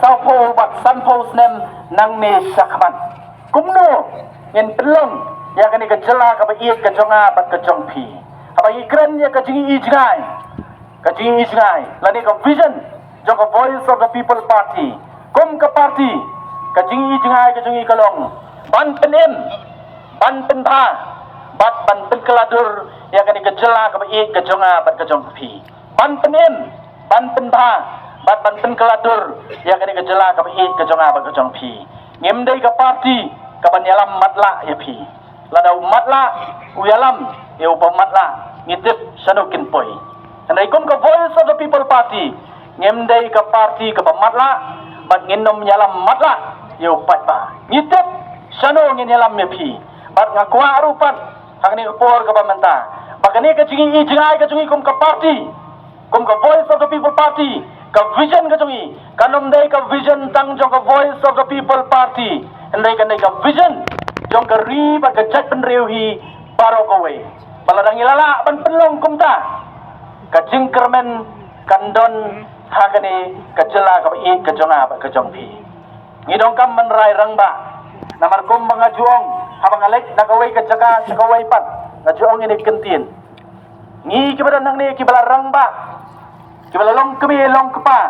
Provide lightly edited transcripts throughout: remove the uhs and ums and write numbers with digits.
sau po bat san po snem nang ne sakman kumno ngin pelong ya kani ka jela ka ba iet ka jonga bat ka jong phi aba ikren ya ka jingi ijngai lani ka vision jong ka voice of the people party kum ka party ka jingi ijngai ka jingi kalong ban penem ban penba bat ban penkeladur ya kani ka jela ka ba iet ka jonga bat ka jong phi ban penem ban penba bat ban penkeladur ya kani ka jela ka ba iet ka jonga bat ka jong phi ngem dei ka party ka ban yalam matla ya phi ladau matla uyalam ya upa matla ngitip sanukin poi andai kum ka voice of the people party ngem dei ka party ka ba matla bat nginom yalam matla ya upat ba ngitip sanu ngin yalam ya phi bat ngakwa rupat hakni ka por ka ba menta bagani ka jingi ijngai ka jingi kum ka party kum ka voice of the people party ka vision ka jungi kanom dai ka vision tang jong ka voice of the people party andai ka vision jong ka ri ba ka jat pen riu hi baro ko we baladang ilala ban penlong kumta ka jingkermen kandon hagani ka jela ka i ka jonga ba ka jong phi ngidong kam man rai rang ba namar kum banga juong habang alek na ka we ka jaga sa ka we pat na juong ini kentin ngi ki badan nang ni ki bala rang ba kibala long kami long kepa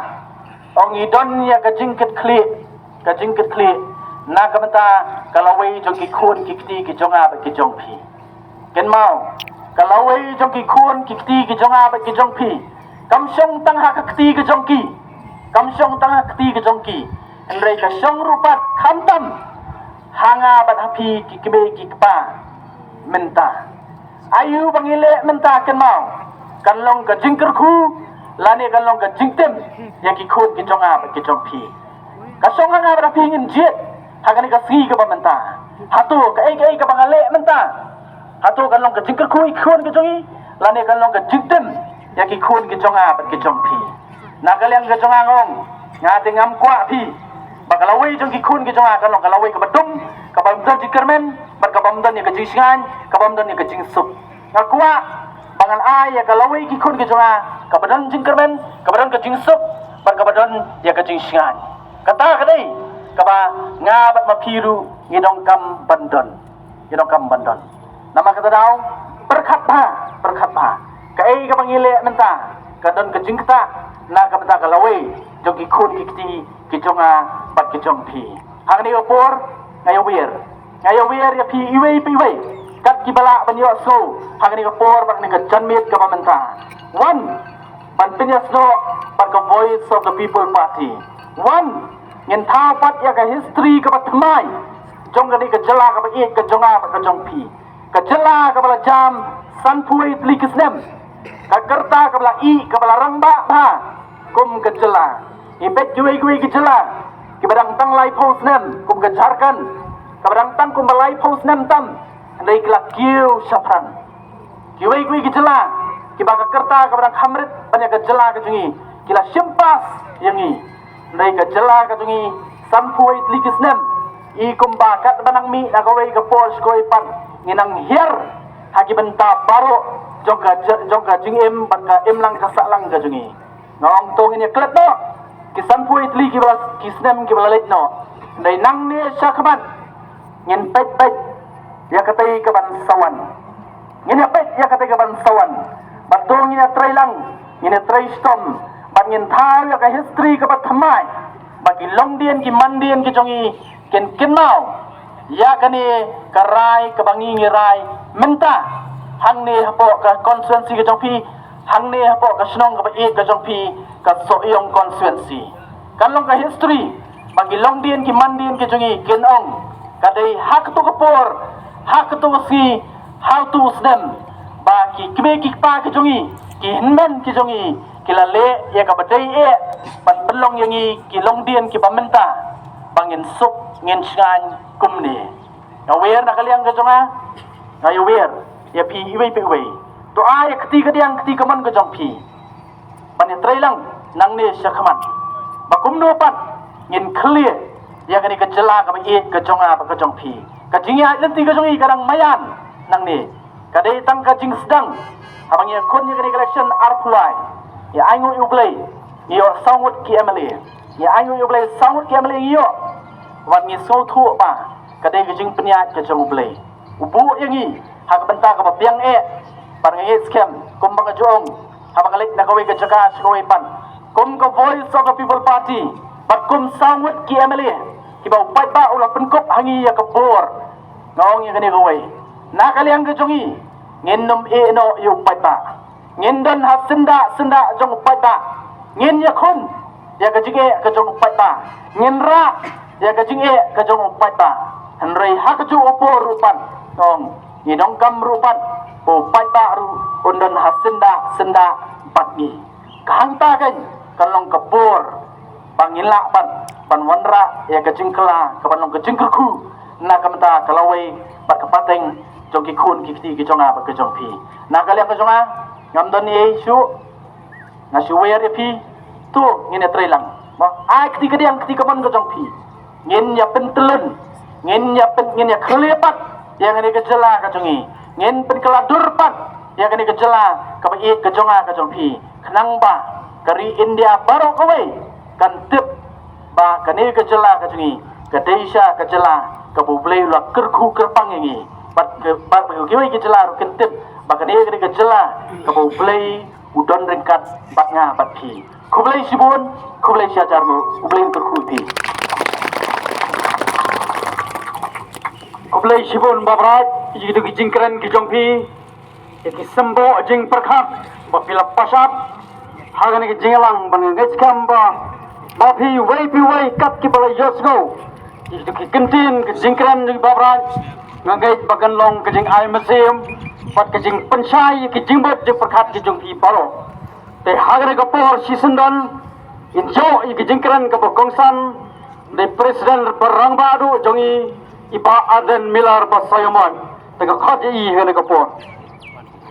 ong idon ya ka jingkit kli na kamata kalawai jong ki khun ki kti ki jonga ba ki jong phi ken mau kalawai jong ki khun ki kti ki jonga ba ki jong phi kam song tang ha ka kti ki jong ki enrei ka song rupat khamtam hanga bat hapi ki kebe ki kepa menta ayu bangile menta ken mau kan long ka jingker khu lani kan long ka jingtem ya ki khun ki jonga ba ki jong phi ka song hanga ba phi ngin jet hagani ka si ka ba menta hatu ka ai ka bangale menta hatu kan long ka jingker khu khun ki jongi lani kan long ka jingtem ya ki khun ki jonga ba ki jong phi na ka leng ka jonga ngong nga te ngam kwa phi ba ka lawai jong ki khun ki jonga kan long ka lawai ka badum ka ba mdon jikermen ba ka ba mdon ni ka jingsan ka ba mdon ni ka jingsup nga kwa bangan ay ya kalawai ki khun ki jonga ka badan jingkermen ka badan ka jingsup bar ka badan ya ka jingsingan kata ka dei ka ba nga bat mapiru ngidong kam bandon nama kata daw berkat ba ka ai ka pangile menta ka don ka jingkta na ka bata kalawai jong ki khun ki kti ki jonga bat ki jong phi hangni opor ngayo wir ya phi iwei kat ki bala banyo so hangni ka por bak ni ka janmit ka pamenta one ban pinya sno par ka voice of the people party one ngin tha pat ya ka history ka patmai jong ka ni ka jala ka ba ik ka jonga ka jong phi ka jala ka bala jam san phui tli kisnem ka kerta ka bala i ka bala rangba ba kum ka jala ipet juai ki jala ki badang tang lai post nem kum ka jarkan ka badang tang kum balai post nem tam andai kelak kiu syafran kiwai kui gejela kibaka kerta kepada khamrit banyak gejela kejungi kila simpas yangi andai gejela kejungi sampuai tlikisnem i kumbakat banang mi nakawai ke pos koi pan nginang hier haki benta baro jongka jingim baka imlang kasaklang kejungi ngong tong ini klet no kisampuai tli kibala kisnem kibala let no andai nang ne syakman ngin pet ya katai ka bansawan ngin apet ya katai ka bansawan batong ngin try lang ngin try storm bat ngin thau ya ka history ka pathamai bagi longdien ki mandien ki jongi ken kenau ya kani karai ka bangi ngirai menta hangne hapo ka constituency ka jongpi hangne hapo ka snong ka bae ka jongpi ka soyong constituency kanlong ka history bagi longdien ki mandien ki jongi kenong kadai hak tu kapor hak tu si how to snem ba ki kme ki pa ki jongi ki hinmen ki jongi ki la le ya ka badai e ban belong yangi ki longdien ki pamenta bangin sup ngin sngan kumni awer na kaliang ka jonga awer ya pi iwei pe wei to ay kti ka diang kti kaman ka jong pi ban trai lang nang ne syakman ba kumno pat ngin clear ya kani ka jela ka ba e ka jonga ba ka jong pi ka jingya lenti ka jongi kadang mayan nang ni kadai tang ka jing sedang abang ya kon ya kani election arpulai ya aingu ublai yo sawut ki emily ya ayu yo boleh sangut ke boleh iyo wat ngi so thu ba kadai ke jing peniat ke jong boleh ubu yang ni hak benta ke piang par ngi scam kum ba jong ha ba lek na ko ke jaga choi pan kum ko voice of the people party bat kum sangut ki amle ki ba pai ba ula penkop hangi ya ke bor ngong yang ni ko wei na kaliang ke jongi ngin nom no yu pai ba ngin don ha senda jong pai ba ngin ya khun ya ke jinge ke jong pai ba ngin ra ya ke jinge ke jong pai ba han rei ha ke ju opor rupan ngong ni dong kam rupan po pai ba ru undon ha senda pat ni kahang ta kan kalong ke bor pangila pan wanra ya ke jingkla ke panong ke jingkerku na kamta kalawai pat ke pateng jong ki khun ki ti ki jonga ba ke jong pi na kalian ke jonga ngam don ye shu na shu wer pi tu ngine trelang ma ai kti kediang kti kamon ke jong pi ngin ya pentelun ngin ya khlepat yang ini ke jela ke jongi ngin pen keladur pat yang ini ke jela ke bai ke jonga ke jong pi kenang ba kari India baru kawai kan tip ba kani ke jela ke jongi ke desa ke jela ke bublei lu kerku kerpang ini bat ke kiwai ke jela ru kan tip ba kani ke jela ke bublei udon ringkat batnya bat pi kublai sibun kublai syajar mu kublai kerku pi kublai sibun babrat jitu ki jingkran ki jongpi ki sembo jing perkhat ba pila pasat hagan ki jingalang ban ngej kamba ba pi wai kat ki bala yosgo jitu ki kentin ki jingkran ki babrat ngej bagan long ki jing ai museum pat ki jing pensai ki jingbot jing perkhat ki jongpi baro te hagan ki por sisendon injo ki jingkran ki bokongsan de presiden berang baru jongi iba aden milar pasayamon tengah khaji hene kapor